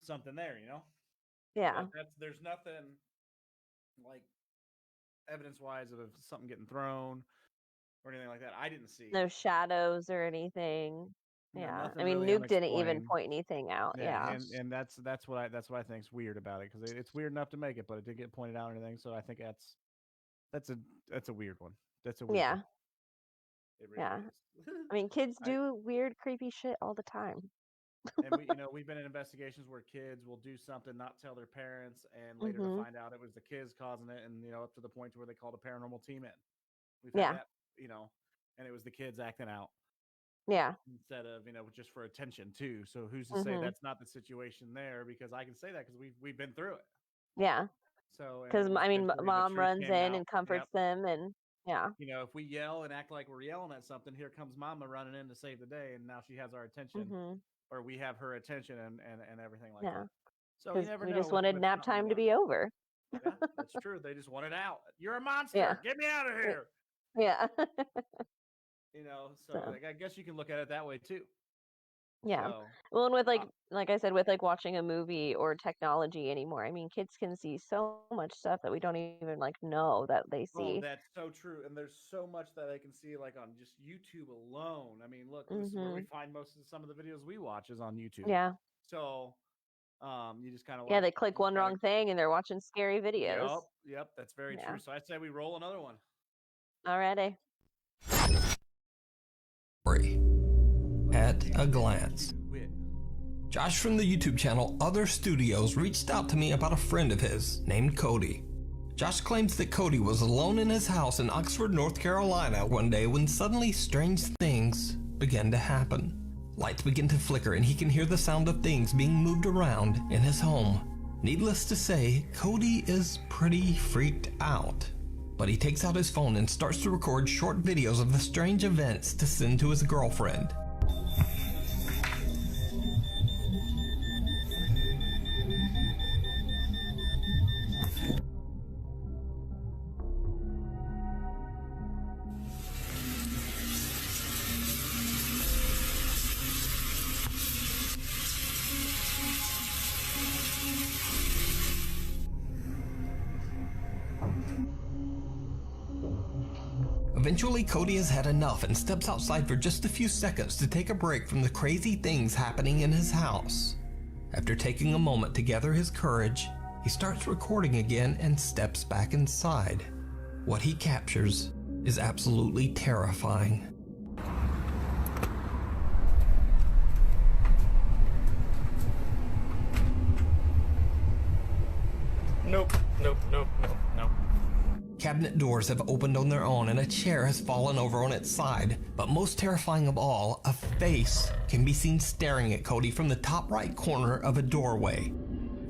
something there, Yeah. But there's nothing like evidence wise of something getting thrown or anything like that. I didn't see. No shadows or anything. No, Yeah. nothing I mean, really Nuke didn't even unexplained. point anything out. Yeah. And that's what I think's weird about it, because it's weird enough to make it, but it didn't get pointed out or anything. So I think that's a weird one. That's a weird Yeah. one. It really Yeah. is. I mean, kids do weird, creepy shit all the time. And we've been in investigations where kids will do something, not tell their parents, and later to find out it was the kids causing it, and up to the point where they called a paranormal team in. We've had that, and it was the kids acting out. Yeah. Instead of just for attention too. So who's to say that's not the situation there? Because I can say that because we've been through it. Yeah. So Because I mean, eventually the mom truth runs came in out. and comforts them, and yeah. If we yell and act like we're yelling at something, here comes mama running in to save the day, and now she has our attention, or we have her attention, and everything like that. So you never know. We just wanted nap time to be over. Yeah, that's true. They just wanted out. You're a monster. Yeah. Get me out of here. Yeah. So I guess you can look at it that way too. Yeah. So, well, and with like I said, with like watching a movie or technology anymore, I mean, kids can see so much stuff that we don't even like know that they see. Oh, that's so true. And there's so much that they can see, like on just YouTube alone. I mean, look, this is where we find some of the videos we watch is on YouTube. Yeah. So, you just kind of they click one wrong thing and they're watching scary videos. Yep, that's very true. So I'd say we roll another one. Alrighty. At a glance. Josh from the YouTube channel Other Studios reached out to me about a friend of his named Cody. Josh claims that Cody was alone in his house in Oxford, North Carolina one day when suddenly strange things began to happen. Lights begin to flicker and he can hear the sound of things being moved around in his home. Needless to say, Cody is pretty freaked out. But he takes out his phone and starts to record short videos of the strange events to send to his girlfriend. Eventually, Cody has had enough and steps outside for just a few seconds to take a break from the crazy things happening in his house. After taking a moment to gather his courage, he starts recording again and steps back inside. What he captures is absolutely terrifying. Nope. Cabinet doors have opened on their own and a chair has fallen over on its side. But most terrifying of all, a face can be seen staring at Cody from the top right corner of a doorway.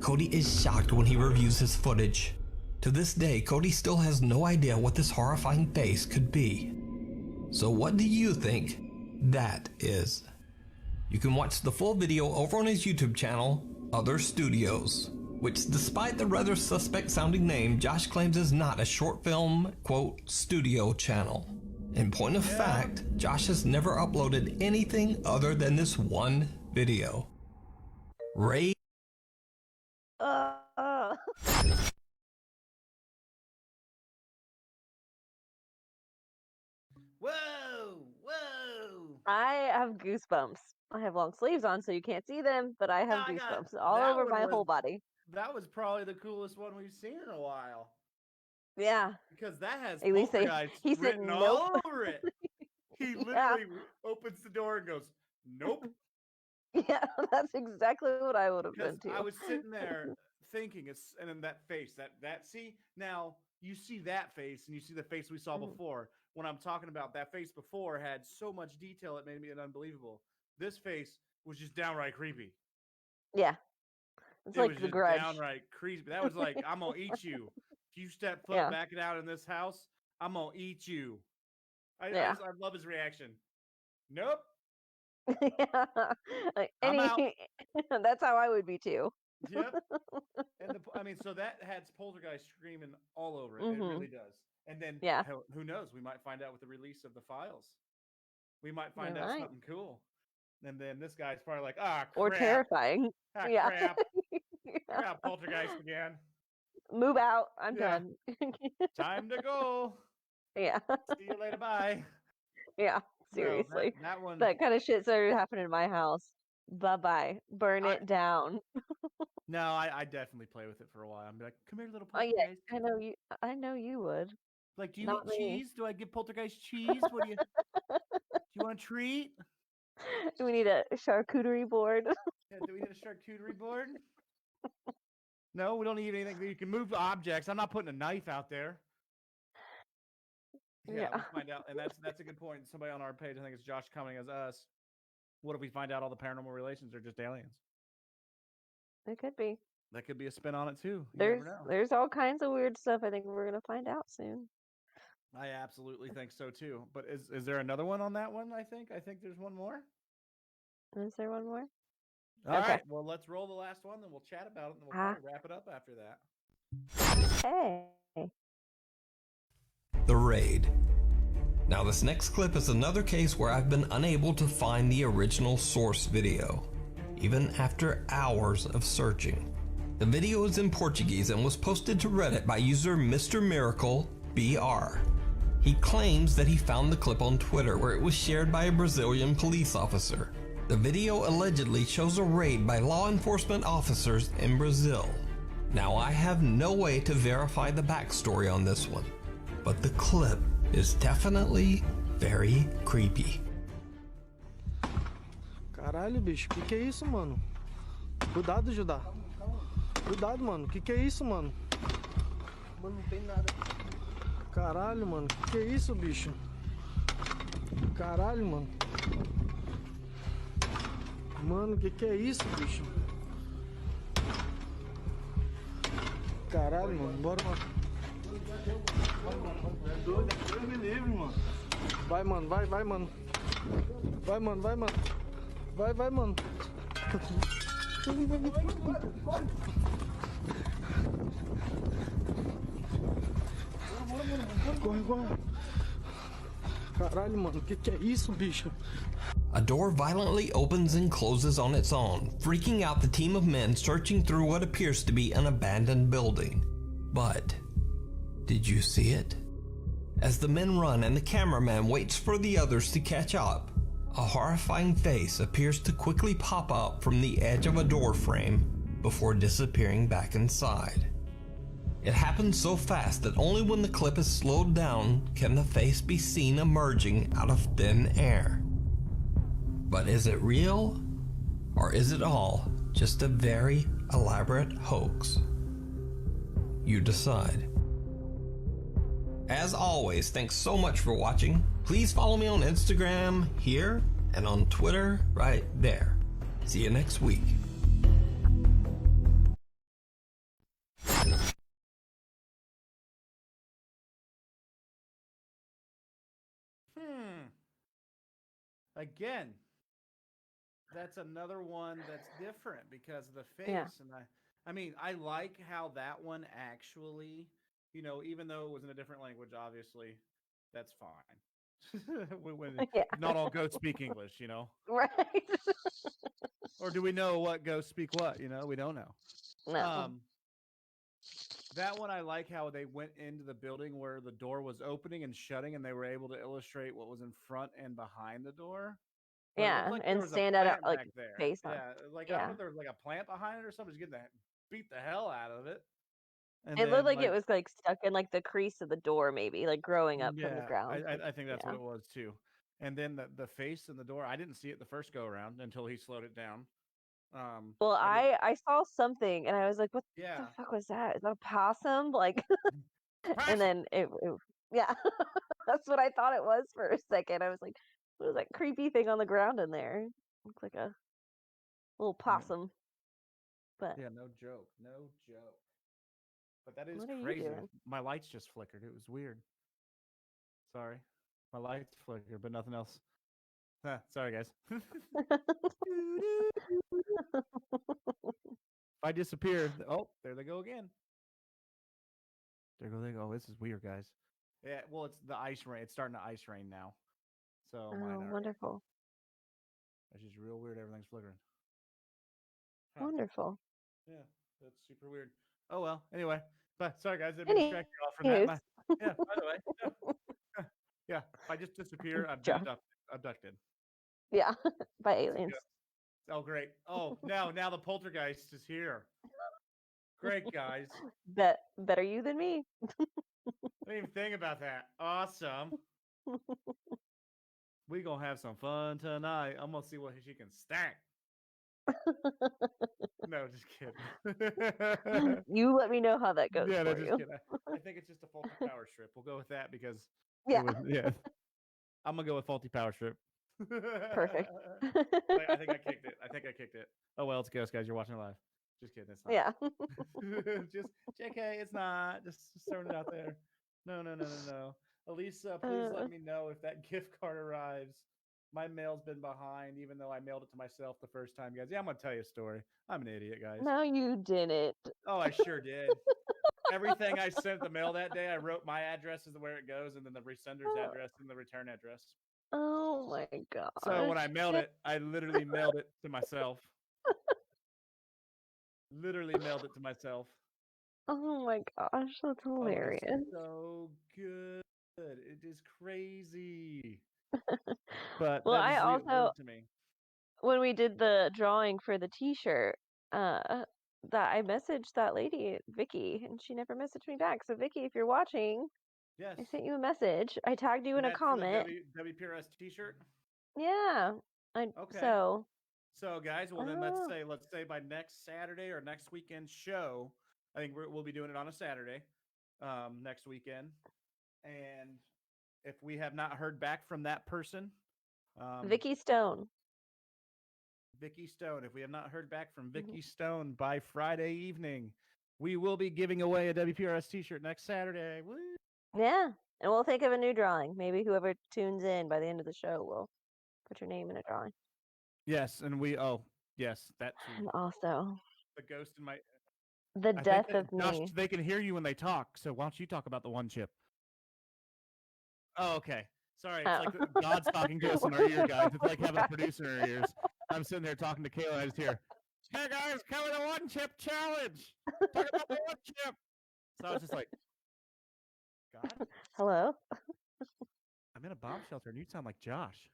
Cody is shocked when he reviews his footage. To this day, Cody still has no idea what this horrifying face could be. So what do you think that is? You can watch the full video over on his YouTube channel, Other Studios, which, despite the rather suspect sounding name, Josh claims is not a short film, quote, studio channel. In point of fact, Josh has never uploaded anything other than this one video. Ray. Whoa! I have goosebumps. I have long sleeves on, so you can't see them, but I have goosebumps all that over one my was- whole body. That was probably the coolest one we've seen in a while. Yeah. Because that has At least poltergeist he said written nope. all over it. He literally opens the door and goes, nope. Yeah, that's exactly what I would have Because been too. I was sitting there thinking, and then that face, see, now you see that face and you see the face we saw before. When I'm talking about that face before had so much detail, it made me unbelievable. This face was just downright creepy. Yeah. It's like was The just Grudge. downright creepy. That was like, I'm going to eat you. If you step foot back it out in this house, I'm going to eat you. I love his reaction. Nope. Yeah. Like I'm out. That's how I would be too. Yep. And so that had poltergeist screaming all over it. It really does. And then who knows? We might find out with the release of the files. We might find out something cool. And then this guy's probably like, crap. Or terrifying. Crap. I got poltergeist again. Move out. I'm done. Time to go. Yeah. See you later. Bye. Yeah. Seriously. No, that one. That kind of shit started happening in my house. Bye-bye. Burn it down. No, I definitely play with it for a while. I'm like, come here, little Oh poltergeist. yeah, I know you would. Like, do you eat cheese? Do I give poltergeist cheese? What do you? Do you want a treat? Do we need a charcuterie board? Yeah, do we need a charcuterie board? No, we don't need anything. You can move objects. I'm not putting a knife out there. Yeah, we'll find out. And that's a good point. Somebody on our page, I think it's Josh commenting as us. What if we find out all the paranormal relations are just aliens? It could be. That could be a spin on it too. You never know. There's all kinds of weird stuff. I think we're gonna find out soon. I absolutely think so too. But is there another one on that one? I think there's one more. Is there one more? All right. Well, let's roll the last one, then we'll chat about it, and then we'll probably wrap it up after that. Hey. The Raid. Now this next clip is another case where I've been unable to find the original source video, even after hours of searching. The video is in Portuguese and was posted to Reddit by user Mr. Miracle BR. He claims that he found the clip on Twitter where it was shared by a Brazilian police officer. The video allegedly shows a raid by law enforcement officers in Brazil. Now I have no way to verify the backstory on this one, but the clip is definitely very creepy. Caralho, bicho, que é isso, mano? Cuidado, Judá. Cuidado, mano, que é isso, mano? Mano, não tem nada. Caralho, mano, que é isso, bicho? Caralho, mano. Mano, que é isso, bicho? Caralho, mano, bora, mano. Deus me livre, mano. Vai, mano, vai, mano. Vai, mano, vai, mano. Vai, mano. Corre. Caralho, mano, que é isso, bicho? A door violently opens and closes on its own, freaking out the team of men searching through what appears to be an abandoned building. But did you see it? As the men run and the cameraman waits for the others to catch up, a horrifying face appears to quickly pop up from the edge of a door frame before disappearing back inside. It happens so fast that only when the clip is slowed down can the face be seen emerging out of thin air. But is it real? Or is it all just a very elaborate hoax? You decide. As always, thanks so much for watching. Please follow me on Instagram here and on Twitter right there. See you next week. Again, that's another one that's different because of the face. Yeah. And I mean, I like how that one actually, even though it was in a different language, obviously, that's fine. when Yeah. not all ghosts speak English, Right. or do we know what ghosts speak what? We don't know. No. That one I like how they went into the building where the door was opening and shutting, and they were able to illustrate what was in front and behind the door. But it looked Yeah, like there and was a stand at it plant like back there. face on. Yeah, like I don't know Yeah. if there was like a plant behind it or something. Just getting beat the hell out of it. And It looked then, like it was like stuck in like the crease of the door, maybe like growing up from the yeah, ground. I think that's Yeah. what it was too. And then the face in the door, I didn't see it the first go around until he slowed it down. Well, and it- I saw something and I was like, "What yeah, the fuck was that? Is that a possum?" Like, and Possum! then yeah, that's what I thought it was for a second. I was like, "What was that creepy thing on the ground in there?" Looks like a little possum. But yeah, no joke, no joke. But that is what are you crazy. doing? My lights just flickered. It was weird. Sorry, my lights flickered, but nothing else. Sorry, guys. If I disappear, oh, there they go again. There they go. This is weird, guys. Yeah, well, it's the ice rain. It's starting to ice rain now. So mine Oh, are. wonderful. It's just real weird. Everything's flickering. Huh. Wonderful. Yeah, that's super weird. Oh well. Anyway, but sorry guys, I've been distracted off from that. Anyways. Yeah. By the way. Yeah. Yeah. If I just disappear, I've been abducted. Yeah, by aliens. Yeah. Oh great. Oh now the poltergeist is here. Great guys. Better you than me. I didn't even think about that. Awesome. We gonna have some fun tonight. I'm gonna see what she can stack. No, just kidding. You let me know how that goes Yeah, no, for just you. kidding. I think it's just a faulty power strip. We'll go with that because Yeah. yeah. I'm gonna go with faulty power strip. Perfect. I think I kicked it. Oh well, it's ghost guys. You're watching live. Just kidding. It's not. Yeah. Just JK. It's not. Just throwing it out there. No. Elisa, please let me know if that gift card arrives. My mail's been behind, even though I mailed it to myself the first time, guys. Yeah, I'm gonna tell you a story. I'm an idiot, guys. No, you didn't. Oh, I sure did. Everything I sent the mail that day, I wrote my address is where it goes, and then the resender's address and the return address. Oh my god. So when I mailed it, I literally mailed it to myself. Literally mailed it to myself. Oh my gosh, that's hilarious. Oh, it's so good. It is crazy. But well, that I is also to me. when we did the drawing for the T-shirt, that I messaged that lady, Vicky, and she never messaged me back. So Vicky, if you're watching, Yes. I sent you a message. I tagged you in a comment. WPRS T-shirt. Yeah. Okay. So guys, well then let's say by next Saturday or next weekend show, I think we'll be doing it on a Saturday, next weekend, and if we have not heard back from that person, Vicky Stone. If we have not heard back from Vicky Stone by Friday evening, we will be giving away a WPRS T-shirt next Saturday. Woo! Yeah, and we'll think of a new drawing. Maybe whoever tunes in by the end of the show will put your name in a drawing. Yes, and yes, that too. And also The ghost in my death of Josh, me. they can hear you when they talk, so why don't you talk about the one chip? Oh, okay. Sorry, it's like God's talking to us in our ear, guys. It's like having a producer in our ears. I'm sitting there talking to Kayla, and I just hear, "Hey guys, coming to one chip challenge. Talk about the one chip." So I was just like, God, Hello. I'm in a bomb shelter and you sound like Josh.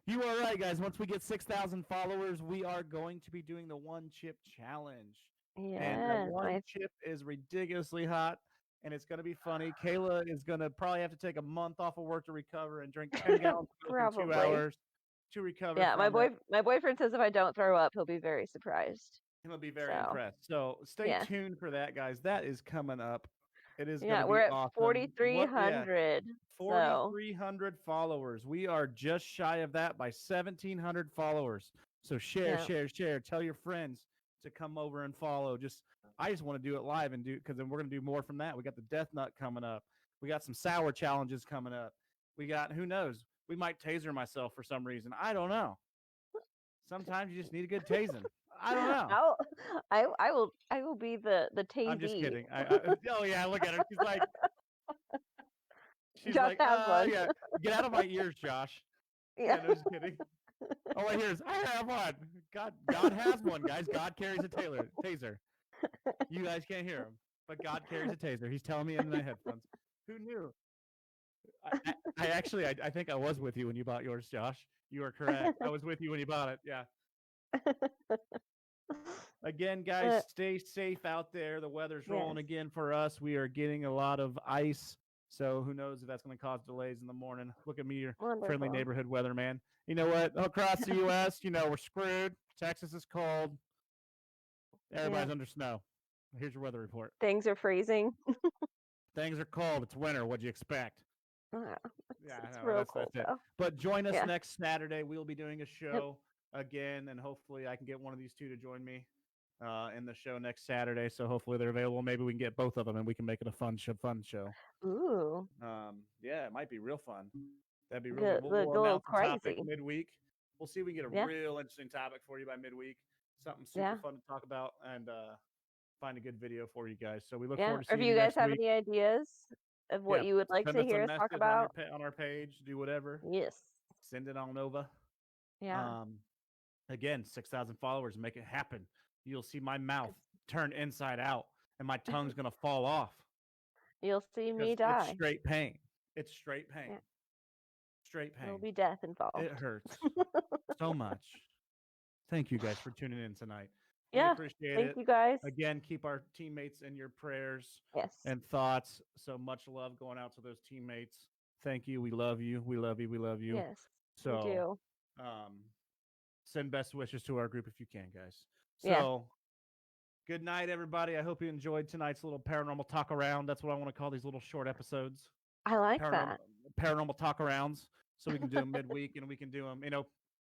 You are right, guys. Once we get 6,000 followers, we are going to be doing the one chip challenge. And that Yes, one my chip is ridiculously hot, and it's going to be funny. Kayla is going to probably have to take a month off of work to recover and drink 10 gallons of milk in 2 probably. hours to recover Yeah, from it. my boyfriend says if I don't throw up, he'll be very surprised. He'll be very So, impressed. So stay yeah. tuned for that, guys. That is coming up. It is going Yeah, to we're be at awesome. 4,300. So 4,300 followers. We are just shy of that by 1,700 followers. So share, Yeah. share. Tell your friends to come over and follow. I just want to do it live and do, because then we're going to do more from that. We got the Death Nut coming up. We got some sour challenges coming up. We got, who knows? We might taser myself for some reason. I don't know. Sometimes you just need a good tasing. I don't know. I will be the tasee. I'm just kidding. Oh yeah, look at her. She's Josh like, has one. yeah, get out of my ears, Josh. Yeah. No, just kidding. All I hear is, I have one. God has one, guys. God carries a taser. You guys can't hear him, but God carries a taser. He's telling me in my headphones. Who knew? I think I was with you when you bought yours, Josh. You are correct. I was with you when you bought it. Yeah. Again, guys, stay safe out there. The weather's rolling again for us. We are getting a lot of ice. So who knows if that's going to cause delays in the morning. Look at me, your friendly neighborhood weatherman. You know what? Across the U.S., we're screwed. Texas is cold. Everybody's under snow. Here's your weather report. Things are freezing. Things are cold. It's winter. What'd you expect? It's real cold, that's it. though. But join us next Saturday. We'll be doing a show again, and hopefully I can get one of these two to join me in the show next Saturday. So hopefully they're available. Maybe we can get both of them, and we can make it a fun show. Ooh. Yeah, it might be real fun. That'd be real Good. good. We'll Go announce the crazy. topic midweek. We'll see if we can get a real interesting topic for you by midweek. Something super fun to talk about, and find a good video for you guys. So we look forward to seeing you next week. If you guys have any ideas of what you would like to hear us talk about, on our page, do whatever. Yes. Send it on over. Yeah. Again, 6,000 followers, make it happen. You'll see my mouth turn inside out, and my tongue's gonna fall off. You'll see me die. It's straight pain. It's straight pain. Yeah. Straight pain. There'll be death involved. It hurts so much. Thank you guys for tuning in tonight. We appreciate it. Thank you guys. Again, keep our teammates in your prayers and thoughts. So much love going out to those teammates. Thank you. We love you. We love you. We love you. Yes. So we do. Send best wishes to our group if you can, guys. So good night, everybody. I hope you enjoyed tonight's little paranormal talk around. That's what I want to call these little short episodes. I like that. Paranormal talk arounds. So we can do them midweek, and we can do them,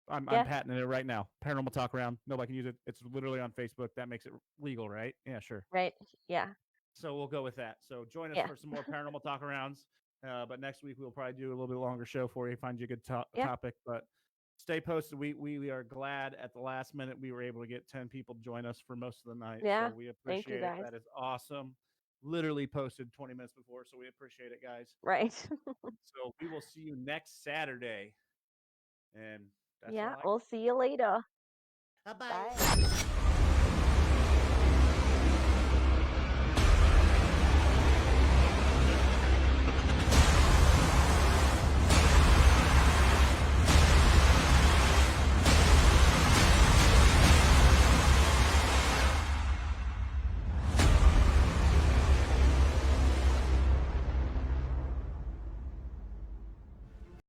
I'm patenting it right now. Paranormal talk around. Nobody can use it. It's literally on Facebook. That makes it legal, right? Yeah, sure. Right. Yeah. So we'll go with that. So join us for some more paranormal talk arounds. But next week we'll probably do a little bit longer show for you. Find you a good topic. But stay posted. We are glad at the last minute we were able to get 10 people to join us for most of the night. Yeah. So we appreciate it. That is awesome. Literally posted 20 minutes before, so we appreciate it, guys. Right. So we will see you next Saturday. And that's we'll see you later. Bye-bye. Bye.